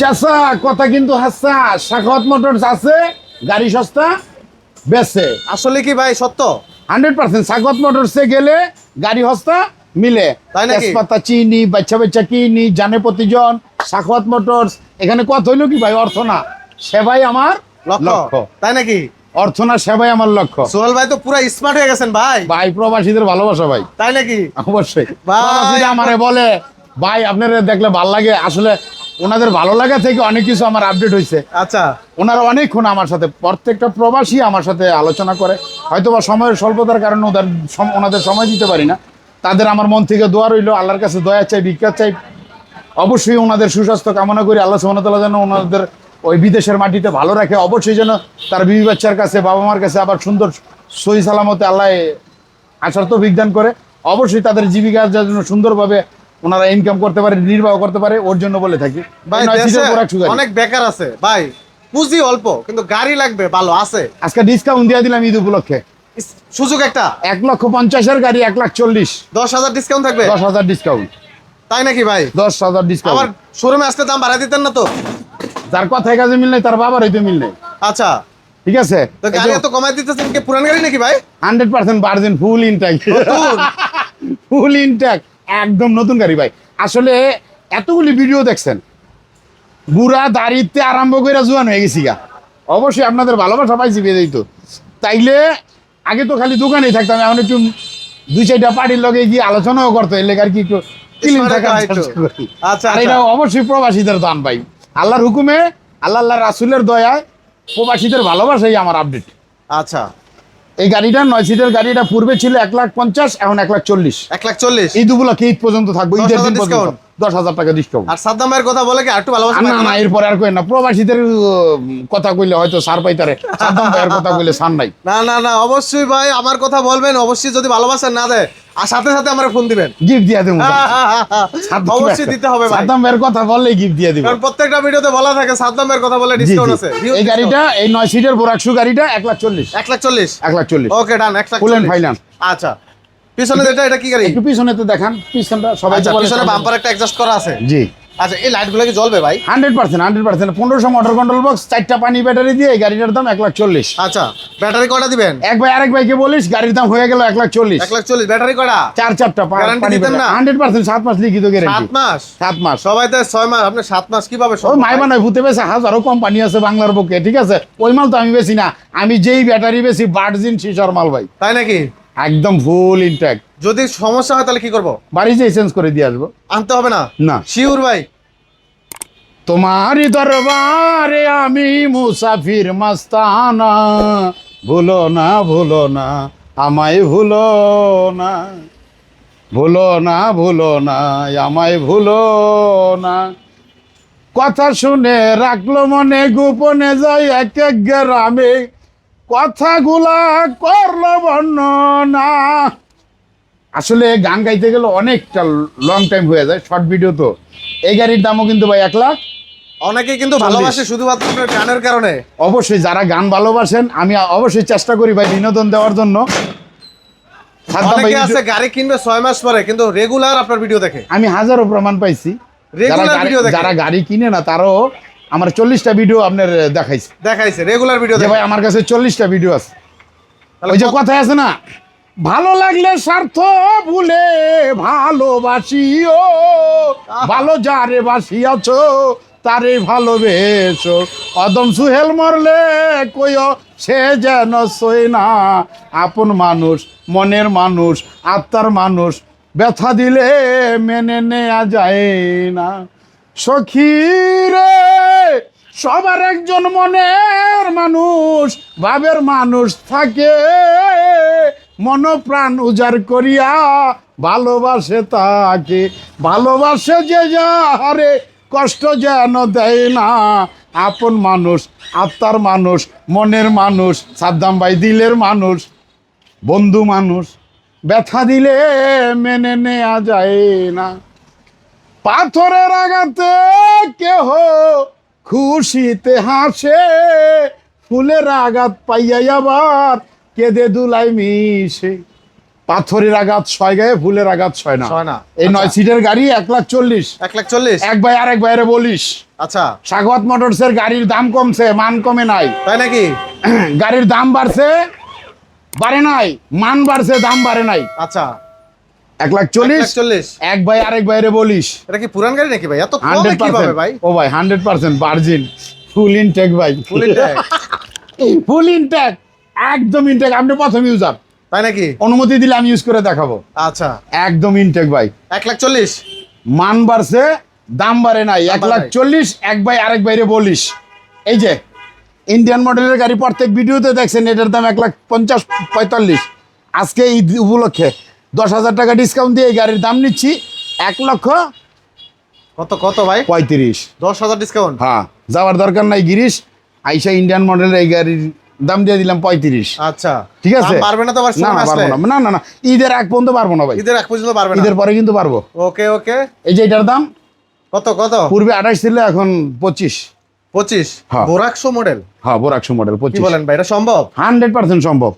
চাচা কথা কিন্তু হাসা, সাখাওয়াত মোটরস আছে, গাড়ি সস্তা বেচে। আসলে কি ভাই সত্য? 100% সাখাওয়াত মোটরসে গেলে গাড়ি সস্তা মিলে। তাই নাকি? তেজপাতা, চিনি, বাচ্চা বাচ্চা কিনি, জানে প্রতিজন। সাখাওয়াত মোটরস এখানে কথা হইলো কি ভাই, অর্থ না সেবাই আমার লক্ষ্য। তাই নাকি? অর্থ না সেবাই আমার লক্ষ্য। সোহেল ভাই তো পুরো স্মার্ট হয়ে গেছেন ভাই। ভাই প্রবাসীদের ভালোবাসা ভাই। তাই নাকি? অবশ্যই ভাই, প্রবাসীরা আমারে বলে ভাই আপনারা দেখলে ভালো লাগে। আসলে ওনাদের ভালো লাগা থেকে অনেক কিছু আমার আপডেট হয়েছে। আচ্ছা, ওনারা অনেকক্ষণ আমার সাথে, প্রত্যেকটা প্রবাসী আমার সাথে আলোচনা করে। হয়তো বা সময়ের স্বল্পতার কারণে ওনাদের সময় দিতে পারি না। তাদের আমার মন থেকে দোয়া রইল, আল্লাহর কাছে দয়া চাই, ভিক্ষা চাই। অবশ্যই ওনাদের সুস্বাস্থ্য কামনা করি। আল্লাহ সুবহানাহু ওয়া তাআলা যেন ওনাদের ওই বিদেশের মাটিতে ভালো রাখে। অবশ্যই যেন তার বিবি বাচ্চার কাছে, বাবা মার কাছে আবার সুন্দর সহি সালামতে আল্লাহ আসার তো বিজ্ঞান করে। অবশ্যই তাদের জীবিকার জন্য সুন্দরভাবে ওনারা ইনকাম করতে পারে, নির্বাহ করতে পারে, ওর জন্য বলে থাকি। ভাই দেশে অনেক বেকার আছে ভাই, পুঁজি অল্প কিন্তু গাড়ি লাগবে ভালো আছে। আজকে ডিসকাউন্ট দিয়ে দিলাম ঈদ উপলক্ষে। সুযোগ একটা 1,50,000 গাড়ি 1,40,000, 10,000 ডিসকাউন্ট থাকবে। 10,000 ডিসকাউন্ট। তাই নাকি ভাই? 10,000 আমার ডিসকাউন্ট। শোরুমে আসতে দাম বাড়াই দিতেন না তো? যার কথায় কাজে মিল নাই তার বাবার হইতে মিল নাই। আচ্ছা, ঠিক আছে, তো গাড়ি এত কমাই দিতেছেন কি পুরান গাড়ি নাকি ভাই? 100% ভার্জিন, ফুল ইনট্যাক, ফুল ইনট্যাক, একদম নতুন গাড়ি ভাই। আসলে এতগুলি ভিডিও দেখছেন, বুড়া দাড়িতে আরম্ভ করে জোয়ান হয়ে গেছি গা। অবশ্যই আপনাদের ভালোবাসা পাইছি বেঁধে তো। তাইলে আগে তো খালি দোকানেই থাকতাম, এখন একটু 2-4টা পার্টির লগে গিয়ে আলোচনাও করতো, এর লেগে আর কি একটু ক্লিন থাকার চেষ্টা করি। আচ্ছা, আর এটা অবশ্যই প্রবাসীদের দান ভাই, আল্লাহর হুকুমে, আল্লাহ রাসূলের দয়ায়, প্রবাসীদের ভালোবাসাই আমার আপডেট। আচ্ছা, এই গাড়িটা 9 সিটের গাড়িটা পূর্বে ছিল 1,50,000, এখন 1,40,000। 1,40,000 ঈদ উপলক্ষে ঈদ পর্যন্ত থাকবো, ঈদের দিন পর্যন্ত ডিসকাউন্ট। 10,000 টাকা ডিসকাউন্ট। আর সাদ্দাম ভাইয়ের কথা বলে কি একটু ভালোবাসা না না, এরপরে আর কই না। প্রবাসীদের কথা কইলে হয়তো সার পাইতারে, সাদ্দাম ভাইয়ের কথা কইলে সার নাই। না না না, অবশ্যই ভাই আমার কথা বলবেন, অবশ্যই যদি ভালোবাসেন না দেয় আর সাথে সাথে আমরা ফোন দিবেন, গিফট দিয়ে দেবো। অবশ্যই দিতে হবে ভাই, সাদ্দাম ভাইয়ের কথা বললেই গিফট দিয়ে দিব। কারণ প্রত্যেকটা ভিডিওতে বলা থাকে সাদ্দাম ভাইয়ের কথা বলে ডিসকাউন্ট আছে। এই গাড়িটা, এই 9 সিটের বোরাকশু গাড়িটা 1,40,000। 1,40,000। 1,40,000 ওকে ডান, 1,40,000 ফুল এন্ড ফাইনাল। আচ্ছা, পিছনে এটা কি গাড়ি? একটু পিছনে তো দেখান, পিছনটা সবাই আচ্ছা, তো বলে পিছনে বাম্পার একটা এক্সস্ট করা আছে। জি। আচ্ছা, এই লাইটগুলো কি জ্বলবে ভাই? 100%, 100%। 1500 মোটর কন্ট্রোল বক্স, 4টা পানি ব্যাটারি দিয়ে এই গাড়িটার দাম 1,40,000। আচ্ছা, ব্যাটারি কয়টা দিবেন? এক ভাই আরেক ভাইকে বলিস গাড়ির দাম হয়ে গেল 1,40,000। 1,40,000 ব্যাটারি কয়টা? 4টা গ্যারান্টি দিতেন না? 100% 7 মাস লিখিত গ্যারান্টি। 7 মাস? 7 মাস। সবাই তো 6 মাস, আপনি 7 মাস কিভাবে ওই সম্ভব? মাইবা নাই, ভূতে বেছে হাজারো কোম্পানি আছে বাংলার বুকে, ঠিক আছে? ওই মাল তো আমি বেশি না, আমি যেই ব্যাটারি বেশি ভার্জিন শিশার মাল ভাই, তাই নাকি? একদম ফুল ইনট্যাক্ট। যদি সমস্যা হয় তাহলে কি করব? বাড়ি যেয়ে চেঞ্জ করে দিয়ে আসবো। আনতে হবে না? না। শিওর ভাই? তোমারই দরবারে আমি মুসাফির মাস্তানা, ভুলো না, ভুলো না, আমায় ভুলো না, ভুলো না, ভুলো না, আমায় ভুলো না। কথা শুনে রাখলো মনে, গোপনে যাই এক এক গ্রামে, কথাগুলা করলো বর্ণনা। আসলে গান গাইতে গেলে অনেকটা লং টাইম হয়ে যায়, শর্ট ভিডিও তো। এই গাড়ির দামও কিন্তু ভাই 1,00,000। অনেকেই কিন্তু ভালোবাসে শুধুমাত্র আপনার গানের কারণে। অবশ্যই যারা গান ভালোবাসেন, আমি অবশ্যই চেষ্টা করি ভাই বিনোদন দেওয়ার জন্য। অনেকে আছে গাড়ি কিনবে 6 মাস পরে কিন্তু রেগুলার আপনার ভিডিও দেখে। আমি হাজারো প্রমাণ পাইছি, যারা গাড়ি কিনে না তারও আমার 40টা ভিডিও আপনার দেখাইছে রেগুলার ভিডিও ভাই। আমার কাছে 40টা ভিডিও আছে। ওই যে কথায় আছে না, ভালো লাগলে স্বার্থ ভুলে ভালোবাসিও, ভালো যারে বাসিয়াছো তারে ভালোবেসো, অদম সুহেল মরলে কইও সে যেন সই না, আপন মানুষ, মনের মানুষ, আত্মার মানুষ, ব্যথা দিলে মেনে নেওয়া যায় না। সখী রে, সবার একজন মনের মানুষ, ভাবের মানুষ থাকে, মন প্রাণ উজাড় করিয়া ভালোবাসে তাকে, ভালোবাসে যে যারে কষ্ট যেন দেয় না, আপন মানুষ, আত্মার মানুষ, মনের মানুষ, সাদ্দাম ভাই দিলের মানুষ, বন্ধু মানুষ, ব্যথা দিলে মেনে নেওয়া যায় না। পাথরের আঘাতে কেহ খুশিতে হাসে, ফুলের আঘাত পাইয়া আবার কেঁদে দুলাই মিশে। পাথরের আঘাত 6 গায়ে, ফুলের আঘাত 6 না। ছয় না। এই আচ্ছা। 9 সিটের গাড়ি 1,40,000। 1,40,000। এক ভাই আরেক ভাইরে বলিস, আচ্ছা, সাগওয়াত মোটরসের গাড়ির দাম কমছে, মান কমে নাই। তাই নাকি? গাড়ির দাম বাড়ছে, বাড়ে নাই, মান বাড়ছে, দাম বাড়ে নাই। আচ্ছা, 1,40,000। 1,40,000। এক ভাই আরেক ভাইরে বলিস। এটা কি পুরান গাড়ি নাকি ভাই? এত কমে কিভাবে ভাই? ও ভাই 100% ভার্জিন, ফুল ইনটেক ভাই, ফুল ইনটেক? ফুল ইনটেক, একদম ইনটেক। আপনি প্রথম ইউজার, তাই নাকি? অনুমতি দিলে আমি ইউজ করে দেখাবো। আচ্ছা, একদম ইনটেক ভাই, 1,40,000। মান বাড়ছে, দাম বাড়ে নাই। দাম বাড়ে নাই। 1,40,000। এক ভাই আরেক ভাইরে বলিস। এই যে ইন্ডিয়ান মডেলের গাড়ি প্রত্যেক ভিডিওতে দেখছেন, এটার দাম 1,45,000। আজকে ঈদ উপলক্ষে 10,000 টাকা ডিসকাউন্ট দিয়ে এই গাড়ির দাম নিচ্ছি 1,35,000। কত কত ভাই? 10,000 ডিসকাউন্ট? হ্যাঁ, যাওয়ার দরকার নাই গিরিশ, আইসা ইন্ডিয়ান মডেলের এই গাড়ির দাম দিয়ে দিলাম 35,000। আচ্ছা, ঠিক আছে? দাম পারবে না তো আবার না না, আসলে? পারবো না, না না না, ঈদের আগ পর্যন্ত পারবো না ভাই, ঈদের আগ পর্যন্ত পারবে না? ঈদের পরে কিন্তু পারবো। ওকে ওকে। এই যে এটার দাম কত কত? পূর্বে 28 ছিল, এখন 25। 25? হ্যাঁ। বোরাকশো মডেল? হ্যাঁ, বোরাকশো মডেল কি 25। বলেন ভাই, এটা সম্ভব? 100% সম্ভব।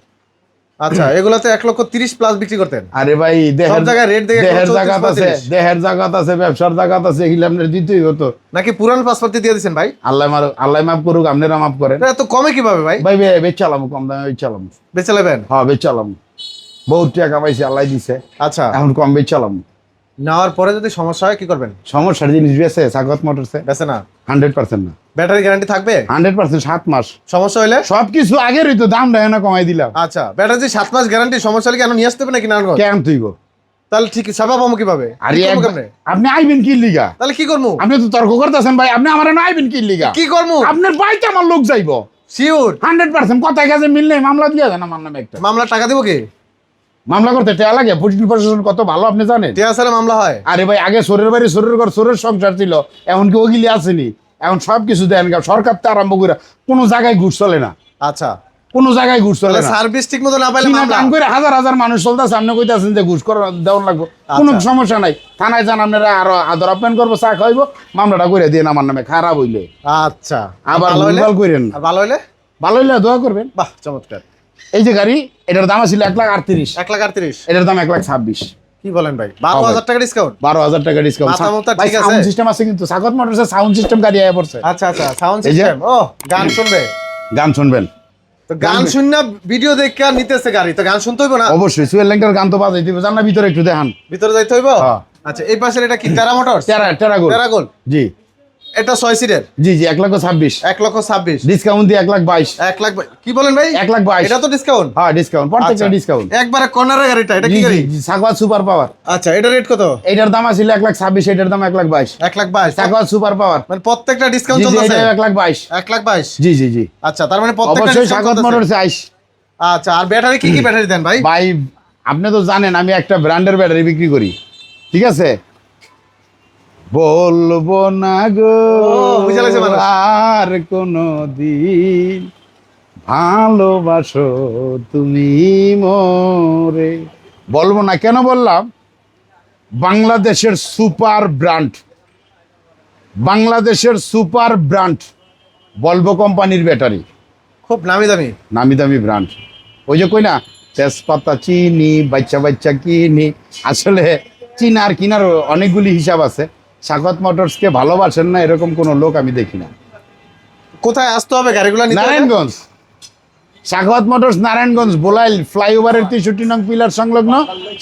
আচ্ছা, এগুলোতে 1,30,000 প্লাস বিক্রি করতেন? আরে ভাই, সব জায়গায় rate দেখে দেহের 34, জায়গাত আছে, 35। দেহের জায়গাত আছে, ব্যবসার জায়গাত আছে, এগুলো আপনার দিতেই হতো। নাকি পুরান পাসপোর্ট দিয়ে দিয়েছেন ভাই? আল্লাহ মাফ করুক, আপনারা মাফ করেন এটা এত কমে কিভাবে ভাই? ভাই। বেচালাম, কম দামে বেচালাম। বেচে নেবেন? হ্যাঁ, বেচালাম, বহুত টাকা কামাইছি, আল্লাহ দিছে, আচ্ছা, এখন কম বেচালাম। নেওয়ার পরে যদি সমস্যা হয় কি করবেন? সমস্যার জিনিস বেছে সাগত মোটরসে বেচে না? 100% না, ব্যাটারি গ্যারান্টি থাকবে? 100%, 7 মাস। সমস্যা হলে? সবকিছু আগের তো দাম দেয় না, কমাই দিলাম। আচ্ছা, ব্যাটারি 7 মাস গ্যারান্টি, সমস্যা হলে কেন নিয়ে আসতে হবে নাকি নারায়ণগঞ্জ? কেন তুইব? তাহলে ঠিক সেবা পাবো কিভাবে? আরে কি করবো একবার- কেমনে? আপনি আইবেন কি লিগা? তাহলে কি করবো? আপনি তো তর্ক করতেছেন ভাই, আপনি আমার না আইবেন কি লিগা? কি করবো? আপনার বাড়িতে আমার লোক যাইব শিওর? 100%। কথায় কাজে মিললে মামলা দিয়ে দেন আমার নামে একটা। মামলা টাকা দেবো কি? মামলা করতে টাকা লাগে? পুলিশ প্রশাসন কত ভালো আপনি জানেন? টিয়া স্যারে মামলা হয়? আরে ভাই, আগে সোরের বাড়ি, সোরের ঘর, সোরের সংসার ছিল, এমনকি ওগিলি আসেনি। এখন সবকিছু দেন গা, সরকার তো আরম্ভ করে কোনো জায়গায় ঘুষ চলে না, আচ্ছা, কোনো জায়গায় ঘুষ চলে না। সার্ভিস ঠিক মতো না পাইলে চীনা মামলা? টান করে হাজার হাজার মানুষ চলতেছে, আপনি কইতাছেন যে ঘুষ করা দেওয়ার লাগবে, কোনো আচ্ছা। সমস্যা নাই। থানায় যান, আপনারা আরো আদর আপ্যায়ন করবো, চা খাইবো, মামলাটা করে দিয়ে আমার নামে, খারাপ হইলে আচ্ছা, আবার ভালো হইলে? ভুলভাল করেন না। আর ভালো হইলে? ভালো হইলে দোয়া করবেন। বাহ, চমৎকার। এই যে গাড়ি, এটার দাম ছিল 1,38,000, 1,38,000? এটার দাম 1,26,000। কি বলেন ভাই, 12,000 টাকা ডিসকাউন্ট? 12,000 টাকা ডিসকাউন্ট। মাথা মুথা ঠিক আছে? সাউন্ড সিস্টেম আছে, কিন্তু সাগত মোটরসের সাউন্ড সিস্টেম গাড়ি আয়া পড়ছে। আচ্ছা আচ্ছা, সাউন্ড এই যে- সিস্টেম। ও, গান শুনবে? গান শুনবেন? তো গান শুননা ভিডিও দেখে নিতেছে গাড়ি, তো গান শুনতে হইব না? অবশ্যই, সুয়েল ল্যাংটার গান তো বাজাই দিবে, জান না? ভিতরে একটু দেখান। ভিতরে যাইতে হইব? হ্যাঁ। আচ্ছা, এই পাশের এটা কি টেরা মোটরস? টেরাগোল। টেরাগোল? জি এটা 6 সিটের? জি জি, 1,26,000। 1,26,000? ডিসকাউন্ট দিয়ে 1,22,000। 1 লাখ? কি বলেন ভাই? 1,22,000। এটা তো ডিসকাউন্ট? হ্যাঁ, ডিসকাউন্ট, প্রত্যেকটা ডিসকাউন্ট। একবারে কর্নারের গাড়িটা, এটা কি গাড়ি? সাগওয়াত সুপার পাওয়ার। আচ্ছা, এটা রেট কত? এটার দাম ছিল 1,26,000, এটার দাম 1,22,000। 1,22,000? সাগওয়াত সুপার পাওয়ার, মানে প্রত্যেকটা ডিসকাউন্ট জি জি, চলতেছে? এটা 1,22,000। 1,22,000? জি জি জি, আচ্ছা, তার মানে প্রত্যেকটা অবশ্যই ডিসকাউন্ট সাগওয়াত চলতেছে? মোটরসে আইস। আচ্ছা, আর ব্যাটারি কি কি ব্যাটারি দেন ভাই? ভাই, আপনি তো জানেন আমি একটা ব্র্যান্ডের ব্যাটারি বিক্রি করি, ঠিক আছে? বলবো না গো বুঝা লাগছে মানুষ। আর কোনো দিন, ভালোবাসো তুমি মোরে। বলবো না, কেন বললাম? বাংলাদেশের সুপার ব্র্যান্ড, বাংলাদেশের সুপার ব্র্যান্ড বলবো কোম্পানির ব্যাটারি, খুব নামি দামি? নামি দামি ব্র্যান্ড। ওই যে কই না, তেজপাতা চিনি, বাচ্চা বাচ্চা কিনি। আসলে চিনার কিনার অনেকগুলি হিসাব আছে। সাগত মোটরসকে ভালোবাসেন না এরকম কোনো লোক আমি দেখি না। কোথায় আসতে হবে গাড়িগুলো নিতে? নারায়ণগঞ্জ, সাখাওয়াত মোটরস, নারায়ণগঞ্জ বোলাইল ফ্লাইওভারের 63 নং পিলার সংলগ্ন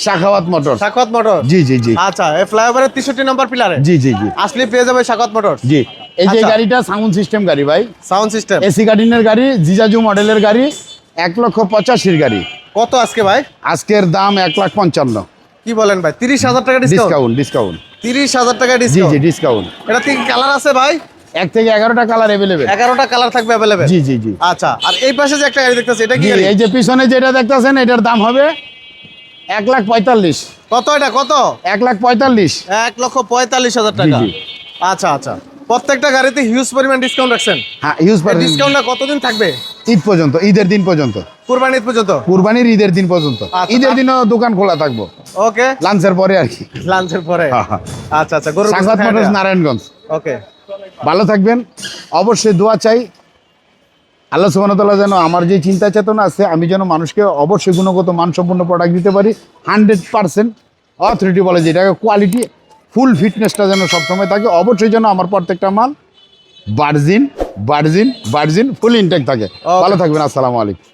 সাখাওয়াত মোটরস। সাকওয়াত মোটর? জি জি জি আচ্ছা, এই ফ্লাইওভারের 63 নম্বর পিলারে? জি জি জি আসলে পেয়ে যাবে সাকওয়াত মোটর? জি। এই যে আচ্ছা। গাড়িটা সাউন্ড সিস্টেম গাড়ি ভাই, সাউন্ড সিস্টেম? এসি গার্ডিনের গাড়ি, জিজাজু মডেলের গাড়ি, 1,85,000 গাড়ি। কত আজকে ভাই? আজকের দাম 1,55,000। কি বলেন ভাই, 30,000 টাকা ডিসকাউন্ট? Discount, discount. 30,000 টাকা জি ডিসকাউন্ট? জি, ডিসকাউন্ট। এটা কি কালার আছে ভাই? 1 থেকে 11টা কালার অ্যাভেলেবেল। 11টা কালার থাকবে অ্যাভেলেবেল? জি জি জি আচ্ছা, আর এই পাশে যে একটা গাড়ি দেখতেছি, এটা কি জি। গাড়ি? এই যে পিছনে যেটা দেখতেছেন, এটার দাম হবে 1,45,000। কত এটা, কত? 1,45,000। 1,45,000 টাকা? জি। আচ্ছা আচ্ছা, প্রত্যেকটা গাড়িতে হিউজ পরিমাণ ডিসকাউন্ট রাখছেন? হ্যাঁ, ইউজ পাবেন। ডিসকাউন্টটা কতদিন থাকবে? ঈদ পর্যন্ত, ঈদের দিন পর্যন্ত, কুরবানি ঈদ পর্যন্ত? কুরবানির ঈদের দিন পর্যন্ত। আচ্ছা। ঈদের দিনও দোকান খোলা থাকবো, ওকে, লাঞ্চের পরে আর কি। লাঞ্চের পরে? হ্যাঁ, হ্যাঁ। আচ্ছা আচ্ছা, গরুর গোশত সাগত খায় মোটরস, না? নারায়ণগঞ্জ। ওকে। ভালো থাকবেন, অবশ্যই দোয়া চাই। আল্লাহ সুবহানাহু ওয়া তাআলা যেন আমার যে চিন্তা চেতনা আছে আমি যেন মানুষকে অবশ্যই গুণগত মানসম্পন্ন প্রোডাক্ট দিতে পারি 100% অথরিটি বলে যে এটাকে কোয়ালিটি ফুল ফিটনেসটা যেন সবসময় থাকে, অবশ্যই যেন আমার প্রত্যেকটা মাল ভার্জিন ভার্জিন ভার্জিন ফুল ইনটেক থাকে। ভালো থাকবেন, আসসালামু আলাইকুম।